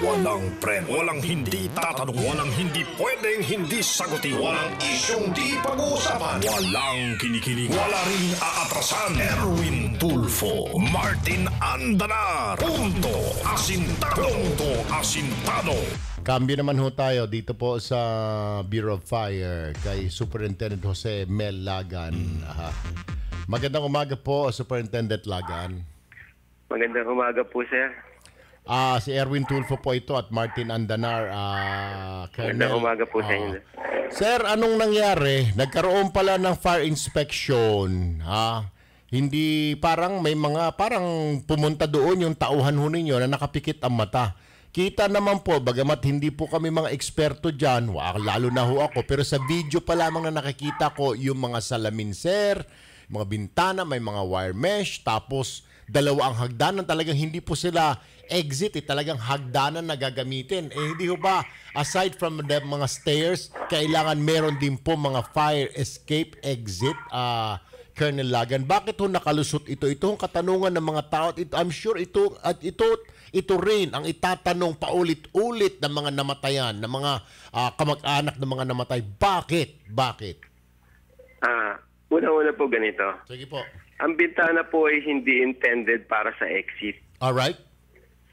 Walang preno, walang hindi tatanong, walang hindi pwedeng hindi sagutin, walang isyong di pag-uusapan, walang kinikilig, wala rin aatrasan. Erwin Tulfo, Martin Andanar, punto asintado, punto asintado. Cambio naman ho tayo dito po sa Bureau of Fire kay Superintendent Jose Mel Lagan. Magandang umaga po, Superintendent Lagan. Magandang umaga po, sir. Si Erwin Tulfo po ito at Martin Andanar. Magandang umaga po sa inyo. Sir, anong nangyari? Nagkaroon pala ng fire inspection. Hindi parang may mga parang pumunta doon yung tauhan ho ninyo na nakapikit ang mata. Kita naman po, bagamat hindi po kami mga eksperto dyan, lalo na ho ako, pero sa video pa lamang na nakikita ko yung mga salamin, sir, mga bintana, may mga wire mesh, tapos dalawa ang hagdanan, talagang hindi po sila exit, talagang hagdanan na gagamitin. Hindi ho ba, aside from the mga stairs, kailangan meron din po mga fire escape exit, Colonel Lagan? Bakit ho nakalusot ito? Ito ang katanungan ng mga tao. I'm sure ito rin ang itatanong paulit-ulit ng mga namatayan, ng mga kamag-anak ng mga namatay. Bakit? Bakit? Una-una po ganito. Sige po. Ang bintana po ay hindi intended para sa exit. Alright.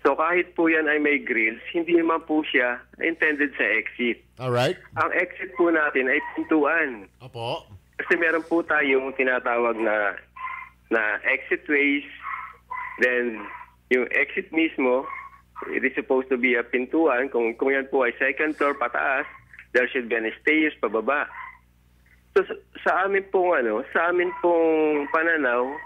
So kahit po yan ay may grills, hindi naman po siya intended sa exit. Alright. Ang exit po natin ay pintuan. Opo. Kasi meron po tayong tinatawag na exit ways. Then, yung exit mismo, it is supposed to be a pintuan. Kung yan po ay second floor pataas, there should be an stairs pababa. So, sa amin pong pananaw,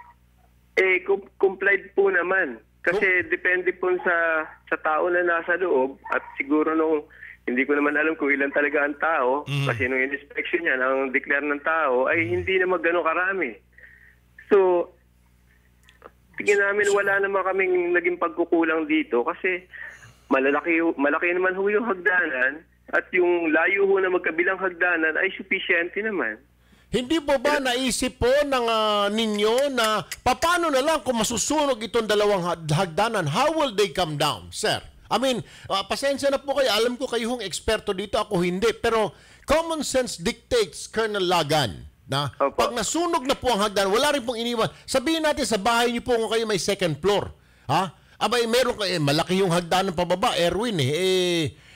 complied po naman. Kasi depende po sa tao na nasa loob at siguro hindi ko naman alam kung ilan talaga ang tao kasi nung inspection niya, ang declare ng tao ay hindi naman gano'ng karami. So, tingin namin wala naman kaming naging pagkukulang dito kasi malaki naman ho yung hagdanan at yung layo ho na magkabilang hagdanan ay sufficiente naman. Hindi po ba naisip po ng ninyo na paano na lang kung masusunog itong dalawang hagdanan? How will they come down, sir? I mean, pasensya na po kayo. Alam ko kayo hong eksperto dito, ako hindi. Pero common sense dictates, Colonel Lagan, na pag nasunog na po ang hagdan, wala rin pong iniwan. Sabihin natin sa bahay niyo po kung kayo may second floor. Abay, meron kayo, malaki yung hagdan ng pababa, Erwin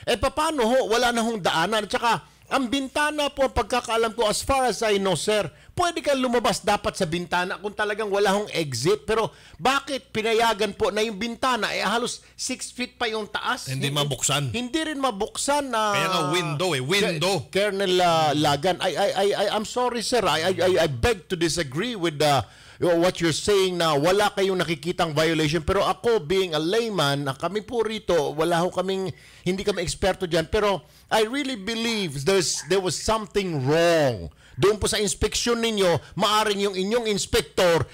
paano ho? Wala na hong daanan. At saka, ang bintana po, pagkakaalam ko, as far as I know, sir, pwede kang lumabas dapat sa bintana kung talagang wala hong exit. Pero bakit pinayagan po na yung bintana halos 6 feet pa yung taas? Hindi mabuksan. Hindi rin mabuksan. Kaya nga window window. Colonel Lagan, I'm sorry, sir. I beg to disagree with what you're saying na wala kayong nakikitang violation. Pero ako, being a layman, kami po rito, hindi kami eksperto dyan. Pero I really believe there was something wrong. Doon po sa inspeksyon ninyo, maaring yung inyong inspektor,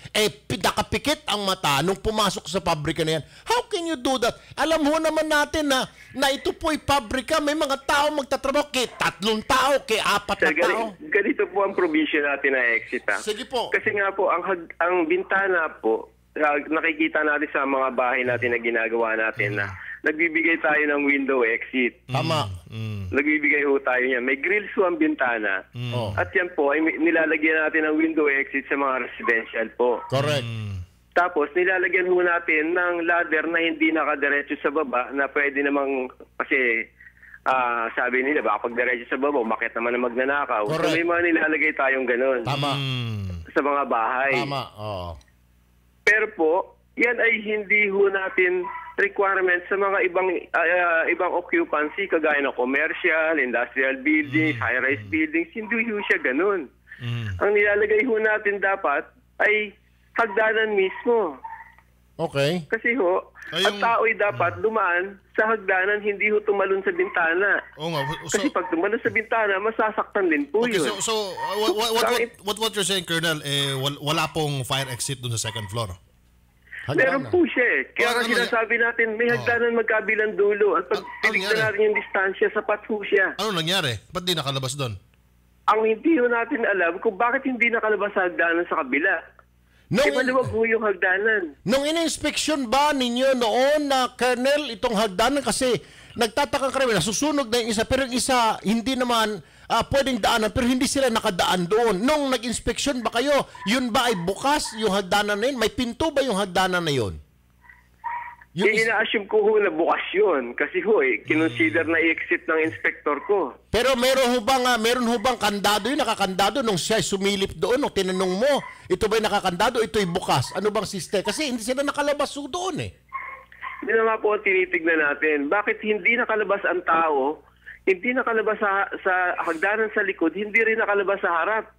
nakapikit ang mata nung pumasok sa pabrika na yan. How can you do that? Alam mo naman natin na ito po ay pabrika, may mga tao magtatrabaho, kay 3 tao, kay 4 na tao. Ganito po ang provision natin na exit. Sige po. Kasi nga po, ang bintana po, nakikita natin sa mga bahay natin na ginagawa natin na nagbibigay tayo ng window exit. Tama. Nagbibigay ho tayo niyan. May grills ho ang bintana. At yan po, ay nilalagyan natin ng window exit sa mga residential po. Correct. Tapos, nilalagyan ho natin ng ladder na hindi nakadiretso sa baba na pwede namang, kasi sabi nila, baka pag diretso sa baba, umakyat naman na magnanakaw. Correct. So, may mga nilalagay tayong ganun. Tama. Sa mga bahay. Tama. Pero po, yan ay hindi ho natin requirements sa mga ibang occupancy kagaya ng commercial, industrial buildings, high-rise buildings. Hindi ho siya ganun. Ang nilalagay ho natin dapat ay hagdanan mismo. Okay. Kasi ang tao ay dapat dumaan sa hagdanan, hindi ho tumalon sa bintana. Kasi pag tumalon sa bintana, masasaktan din po yun. So what you're saying, Colonel, wala pong fire exit dun sa second floor? Meron po siya Kaya sinasabi natin, may hagdanan magkabilang dulo. At pag tinignan natin yung distansya, sapat po siya. Ano nangyari? Ba't di nakalabas doon? Ang hindi ho natin alam kung bakit hindi nakalabas sa hagdanan sa kabila. Maluwag ho yung hagdanan. Nung in-inspection ba ninyo noon na, Colonel, itong hagdanan? Kasi nagtataka ka rin, nasusunog na yung isa, pero yung isa, hindi naman pwedeng daanan, pero hindi sila nakadaan doon. Nung nag-inspection ba kayo, yun ba ay bukas, yung hagdanan na yun? May pinto ba yung hagdanan na yun? Yung ina-assume ko na bukas yun. Kasi kinonsider na i-exit ng inspector ko. Pero meron ho bang kandado yun, nakakandado nung siya sumilip doon, nung tinanong mo, ito ba'y nakakandado, ito'y bukas? Ano bang system? Kasi hindi sila nakalabas doon eh. Hindi na nga po ang tinitignan natin. Bakit hindi nakalabas ang tao, hindi nakalabas sa hagdanan sa likod, hindi rin nakalabas sa harap?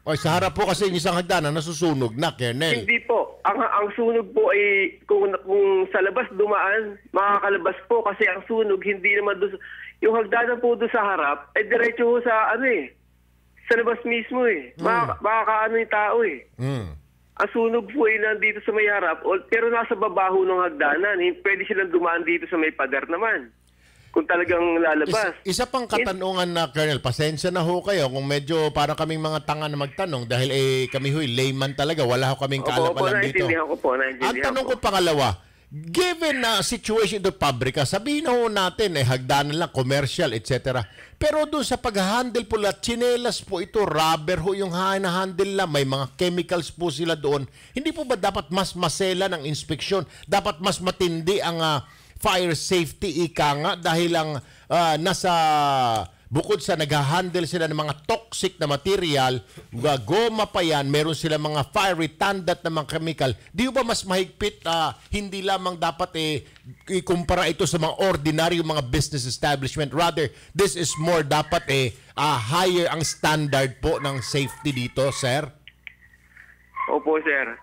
O sa harap po kasi yung isang hagdanan nasusunog na, Colonel. Hindi po. Ang sunog po ay kung sa labas dumaan, makakalabas po kasi ang sunog hindi naman doon. Yung hagdanan po doon sa harap, ay diretso ho sa sa labas mismo eh. Makakaano yung tao eh. Ang sunog po ay nandito sa may harap, pero nasa babaho ng hagdanan. Pwede silang dumaan dito sa may pader naman. Kung talagang lalabas. Isa pang katanungan na, Colonel, pasensya na ho kayo kung medyo para kaming mga tanga na magtanong dahil kami layman talaga, wala ho kaming kaalam-alam dito. Ang tanong ko pangalawa, given na situation do pabrika, sabihin ho natin, hagdanan lang, commercial, etc. Pero doon sa pag-handle po lahat, tsinelas po ito, rubber ho yung handle lang, may mga chemicals po sila doon. Hindi po ba dapat mas masela ng inspeksyon? Dapat mas matindi ang fire safety nga dahil lang bukod sa nag-handle sila ng mga toxic na material, goma pa yan, meron sila mga fire retardant na mga chemical. Di ba mas mahigpit, hindi lamang dapat ikumpara ito sa mga ordinary mga business establishment. Rather, this is more dapat higher ang standard po ng safety dito, sir? Opo, sir.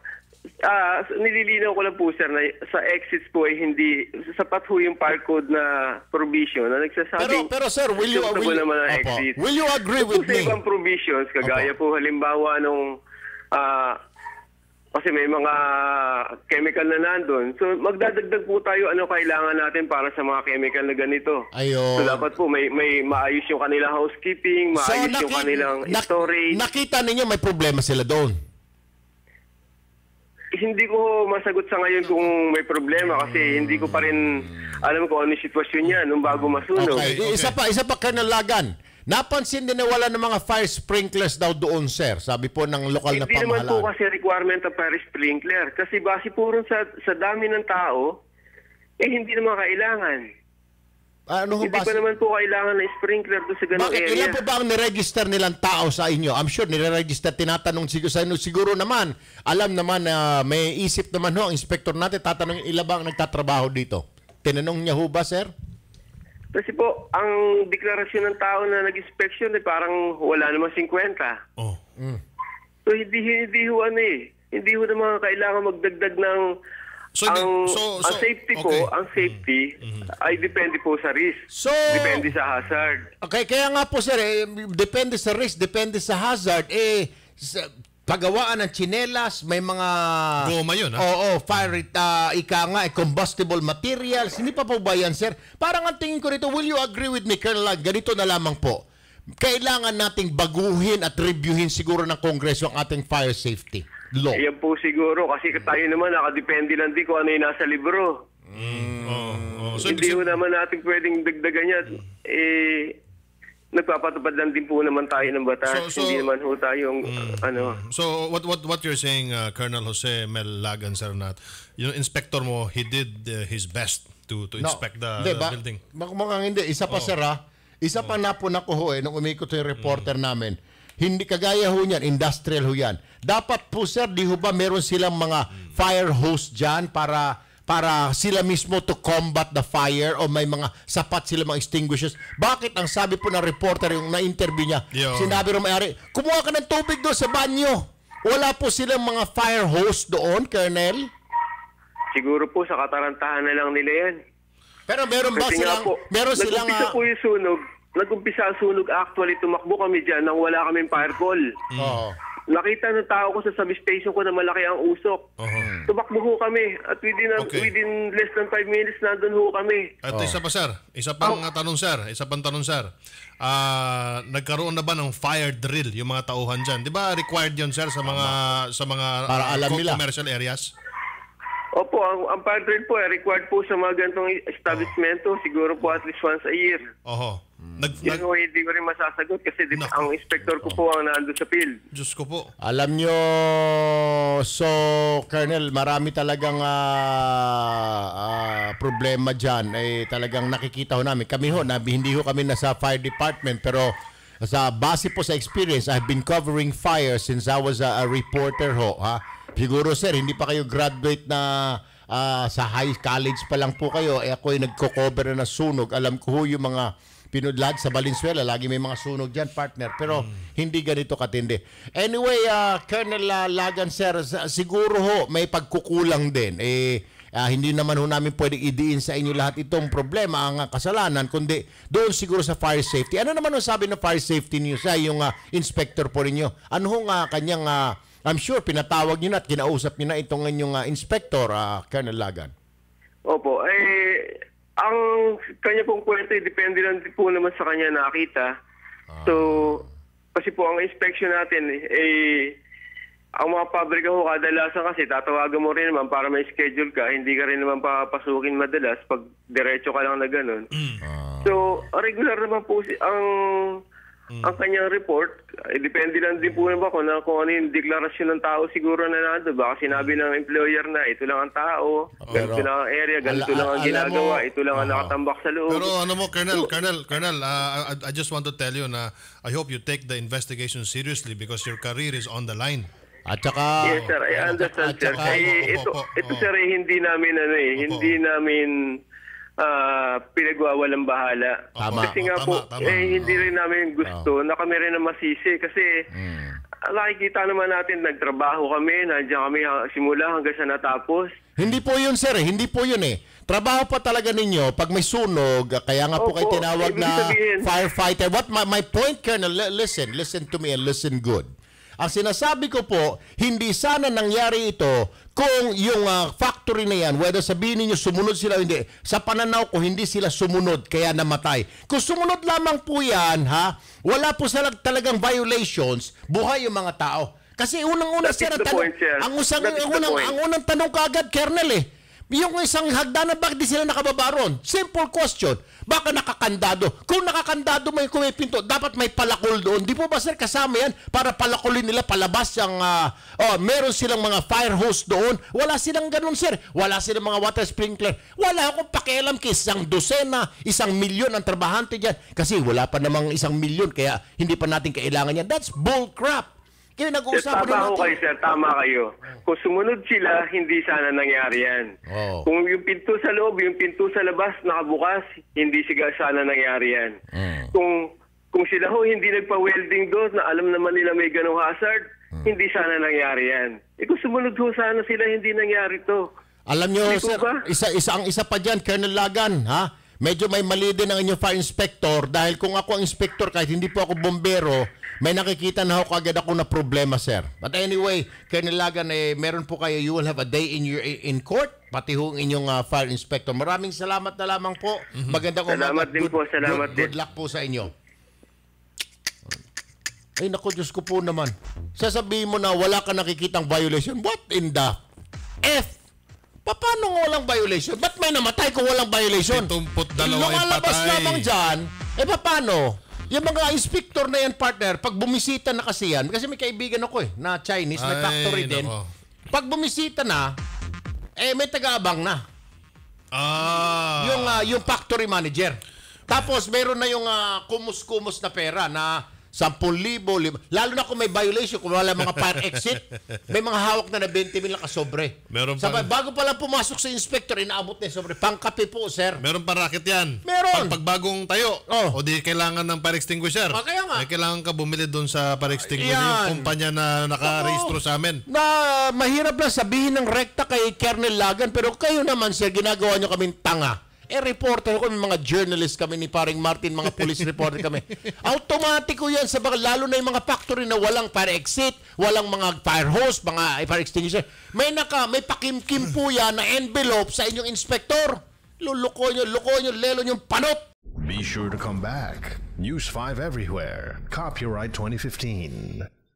Nililinaw ko lang po, sir, na sa exits po ay hindi sapat ho yung fire code na provision na nagsasabing pero sir, will you agree with me? Sa ibang provisions, kagaya po halimbawa nung kasi may mga chemical na nandun. So magdadagdag po tayo ano kailangan natin para sa mga chemical na ganito. Ayun. So dapat po may maayos yung kanilang housekeeping, maayos yung kanilang storage. Nakita ninyo may problema sila doon? Hindi ko masagot sa ngayon kung may problema kasi hindi ko pa rin alam kung ano yung sitwasyon niya nung bago masunog. Okay. Isa pa, Colonel Lagan. Napansin din na wala ng mga fire sprinklers daw doon, sir. Sabi po ng lokal na pamahalaan. Hindi naman po kasi requirement ng fire sprinkler. Kasi base po rin sa dami ng tao, hindi naman kailangan. Hindi pa naman po kailangan ng sprinkler doon sa ganung area. Ilan po ba ang niregister nilang tao sa inyo? I'm sure nire-register, tinatanong siguro naman. Alam naman na may isip naman ang inspector natin, tatanong ilan ba ang nagtatrabaho dito? Tinanong niya ho ba, sir? Kasi po, ang deklarasyon ng tao na nag-inspection parang wala naman 50. Oh. So hindi ho hindi ho naman kailangan magdagdag ng ang safety okay. po, ang safety ay depende po sa risk. Depende sa hazard. Okay, kaya nga po sir, depende sa risk, depende sa hazard. Pagawaan ng tsinelas, may mga goma yun, fire combustible materials. Hindi pa po ba yan, sir? Parang ang tingin ko rito, will you agree with me, Colonel? Ganito na lamang po. Kailangan nating baguhin at reviewin siguro ng Kongreso ang ating fire safety law. Yan po siguro kasi tayo naman nakadepende lang din kung ano yung nasa libro. So, hindi ho naman natin pwedeng dagdagan yan. Nagpapatupad lang din po naman tayo ng batas. Hindi naman ho tayong So what you're saying, Colonel Jose Mel Lagan, sir, yung inspector mo, he did his best to inspect the building. Mukhang hindi. Isa pa, sir, isa pa napuna ko ho nung umikot yung reporter namin. Hindi kagaya ho niyan, industrial ho yan. Dapat po, sir, di ho ba meron silang mga fire hose dyan para sila mismo to combat the fire o may mga sapat sila mga extinguishers? Bakit ang sabi po ng reporter yung na-interview niya, sinabi rin may-ari, kumuha ka ng tubig doon sa banyo. Wala po silang mga fire hose doon, Colonel? Siguro po sa katarantahan na lang nila yan. Pero meron ba silang... Nag-umpisa po yung sunog. Nag-umpisa ang sunog. Actually, tumakbo kami dyan nang wala kaming fire call. Nakita ng tao ko sa substation ko na malaki ang usok. Tumakbo ho kami. At within less than 5 minutes, nandun ho kami. At isa pa, sir. Isa pang tanong, sir. Nagkaroon na ba ng fire drill yung mga tauhan dyan? Di ba required yun, sir, sa mga para alam nila. commercial areas? Opo, ang fire drill po, required po sa mga ganitong establishmento, siguro po at least once a year. Oho. Yun po, hindi ko rin masasagot kasi ang inspector ko po ang nandun sa field. Diyos ko po. Alam nyo, so, Colonel, marami talagang problema dyan. Talagang nakikita ho namin. Kami ho, hindi ho kami nasa fire department, pero sa base po sa experience, I've been covering fire since I was a reporter ho. Siguro, sir, hindi pa kayo graduate na sa high college pa lang po kayo. Ako ay nagko-cover na sunog. Alam ko ho yung mga pinudlad sa Valenzuela, lagi may mga sunog dyan, partner. Pero hindi ganito katindi. Anyway, Colonel Lagan, sir, siguro ho may pagkukulang din. Hindi naman ho namin pwedeng idiin sa inyo lahat itong problema, ang kasalanan, kundi doon siguro sa fire safety. Ano naman ang sabi ng fire safety niyo sa yung inspector po rinyo? Ano ho kanyang, I'm sure, pinatawag niyo na at kinausap niyo na itong inyong inspector, Colonel Lagan? Opo, ang kanya pong kwento, depende lang po naman sa kanya nakita. So, kasi po ang inspection natin, ang mga pabrika ho, kadalasan kasi tatawagan mo rin naman para may schedule ka, hindi ka rin naman papasukin madalas pag diretso ka lang na ganun. So, regular naman po ang kanyang report, depende lang din po naman kung ano yung deklarasyon ng tao siguro na nandun. Baka sinabi ng employer na ito lang ang tao, ganito lang ang area, ganito lang ang ginagawa, ito lang ang nakatambak sa loob. Pero ano mo, Colonel, I just want to tell you na I hope you take the investigation seriously because your career is on the line. At saka, yes, sir. I understand, sir. Ito, sir, hindi namin, hindi namin pinagwawalang bahala. Tama. Kasi nga po, hindi rin namin gusto na kami rin na masisi. Kasi nakikita naman natin, nagtrabaho kami, nandiyan kami simula hanggang sa natapos. Hindi po yun, sir. Hindi po yun Trabaho pa talaga ninyo pag may sunog, kaya nga po kayo tinawag na firefighter. What my point, Colonel, listen to me and listen good. Ang sinasabi ko po, hindi sana nangyari ito kung yung factory na yan, whether sabihin niyo sumunod sila o hindi, sa pananaw ko hindi sila sumunod kaya namatay. Kung sumunod lamang po yan, wala po sila talagang violations, buhay yung mga tao. Kasi unang-una sir, ang unang tanong kaagad, Colonel yung isang hagdanan, bakit di sila nakababa ron? Simple question. Baka nakakandado. Kung nakakandado may pinto, dapat may palakol doon. Di po ba sir kasama yan para palakulin nila palabas yung meron silang mga fire hose doon? Wala silang ganun sir. Wala silang mga water sprinkler. Wala akong pakialam kay isang dosena, 1,000,000 ang trabahante dyan. Kasi wala pa namang 1,000,000 kaya hindi pa natin kailangan yan. That's bull crap. Kaya nag-uusapan tama ko kayo, sir. Tama kayo. Kung sumunod sila, hindi sana nangyari yan. Kung yung pinto sa loob, yung pinto sa labas nakabukas, hindi sana nangyari yan. Kung sila ho hindi nagpa-welding doon na alam naman nila may ganong hazard, hindi sana nangyari yan. Kung sumunod ho sana sila, hindi nangyari to. Alam nyo, sir, isa pa dyan, Colonel Lagan, medyo may mali din ang inyong fire inspector dahil kung ako ang inspector, kahit hindi po ako bombero, may nakikita na ako agad ako na problema, sir. But anyway, Colonel Lagan, meron po kayo, you will have a day in court, pati ho inyong fire inspector. Maraming salamat na lamang po. Magandang salamat din po, salamat din. Good luck po sa inyo. Ay, naku, Diyos ko po naman. Sasabihin mo na wala ka nakikitang violation. What in the F? Paano walang violation? Ba't may namatay kung walang violation? 72 yung lumalabas patay. lamang dyan, paano? Yung mga inspector na yan, partner, pag bumisita na kasi yan, kasi may kaibigan ako na Chinese, may factory din. Pag bumisita na, may taga-abang na. Yung factory manager. Tapos meron na yung kumus-kumus na pera na 10,000, lalo na kung may violation, kung wala mga fire exit, may mga hawak na 20,000 na kasobre. Bago pa lang pumasok sa inspector, inaabot na yung sobre. Pangkape po, sir. Meron pa racket yan. Meron. Pag bagong tayo, o di kailangan ng fire extinguisher. Kaya nga. May kailangan ka bumili doon sa fire extinguisher. Yung kumpanya na nakarehistro sa amin. Na mahirap lang sabihin ng rekta kay Colonel Lagan, pero kayo naman, sir, ginagawa nyo kaming tanga. Reporter ko, mga journalist kami ni Paring Martin, mga police reporter kami. Automatiko yan, lalo na yung mga factory na walang fire exit, walang mga fire hose, mga fire extinguisher. May pakimkim po yan na envelope sa inyong inspector. Luko nyo, lelo nyo panot. Be sure to come back. News 5 everywhere. Copyright 2015.